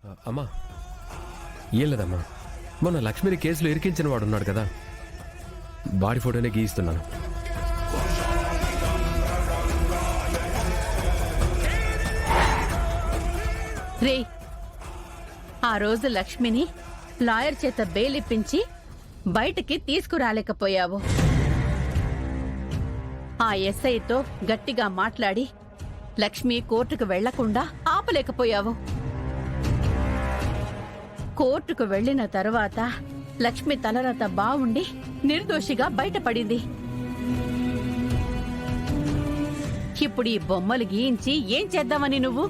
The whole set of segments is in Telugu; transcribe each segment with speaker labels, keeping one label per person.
Speaker 1: అమ్మా ఏం లేదమ్మా, మొన్న లక్ష్మిని కేసులో ఇరికించిన వాడు ఉన్నాడు కదా, వాడి ఫోటోనే గీయిస్తున్నాను.
Speaker 2: రే, ఆ రోజు లక్ష్మిని లాయర్ చేత బెయిలిప్పించి బయటికి తీసుకురాలేకపోయావు. ఆ ఎస్ఐతో గట్టిగా మాట్లాడి లక్ష్మి కోర్టుకు వెళ్లకుండా ఆపలేకపోయావు. కోర్టుకు వెళ్లిన తరువాత లక్ష్మి తలరాత బావుండి నిర్దోషిగా బయటపడింది. ఇప్పుడు ఈ బొమ్మలు గీయించి ఏం చేద్దామని నువ్వు?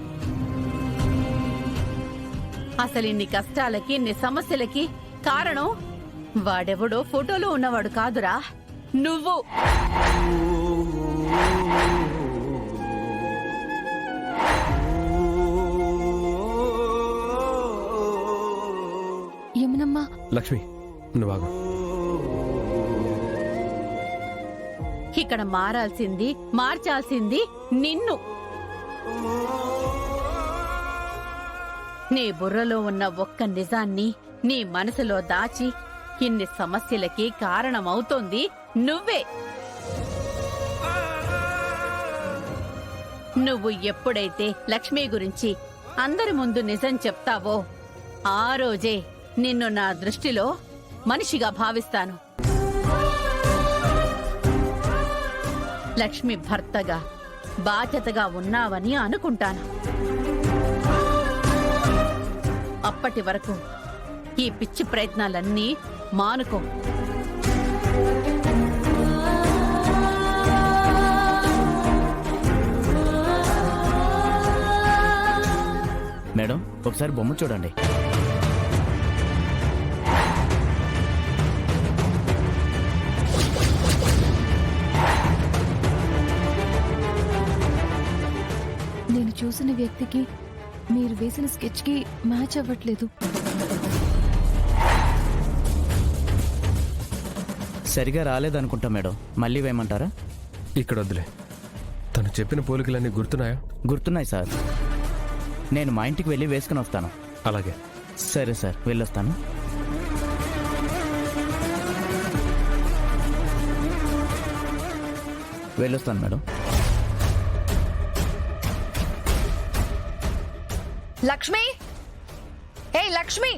Speaker 2: అసలు ఇన్ని కష్టాలకి, ఇన్ని సమస్యలకి కారణం వాడెవడో ఫోటోలో ఉన్నవాడు కాదురా, నువ్వు.
Speaker 3: యమునమ్మా.
Speaker 1: లక్ష్మి నువ్వు
Speaker 2: ఇక్కడ మారాల్సింది, మార్చాల్సింది నిన్ను. నీ బుర్రలో ఉన్న ఒక్క నిజాన్ని నీ మనసులో దాచి ఇన్ని సమస్యలకి కారణమవుతోంది నువ్వే. నువ్వు ఎప్పుడైతే లక్ష్మి గురించి అందరి ముందు నిజం చెప్తావో ఆ రోజే నిన్ను నా దృష్టిలో మనిషిగా భావిస్తాను. లక్ష్మి భర్తగా బాధ్యతగా ఉన్నావని అనుకుంటాను. అప్పటి వరకు ఈ పిచ్చి ప్రయత్నాలన్నీ మానుకో.
Speaker 4: మేడం, ఒకసారి బొమ్మ చూడండి.
Speaker 3: నేను చూసిన వ్యక్తికి మీరు వేసిన స్కెచ్ కి మ్యాచ్ అవ్వట్లేదు.
Speaker 4: సరిగా రాలేదనుకుంటా మేడం, మళ్ళీ వేయమంటారా?
Speaker 1: ఇక్కడ వద్దులే. తను చెప్పిన పోలికలన్నీ గుర్తున్నాయా?
Speaker 4: గుర్తున్నాయి సార్. నేను మా ఇంటికి వెళ్ళి వేసుకుని వస్తాను.
Speaker 1: అలాగే.
Speaker 4: సరే సార్, వెళ్ళొస్తాను. వెళ్ళొస్తాను మేడం.
Speaker 5: లక్ష్మి, ఏ లక్ష్మి.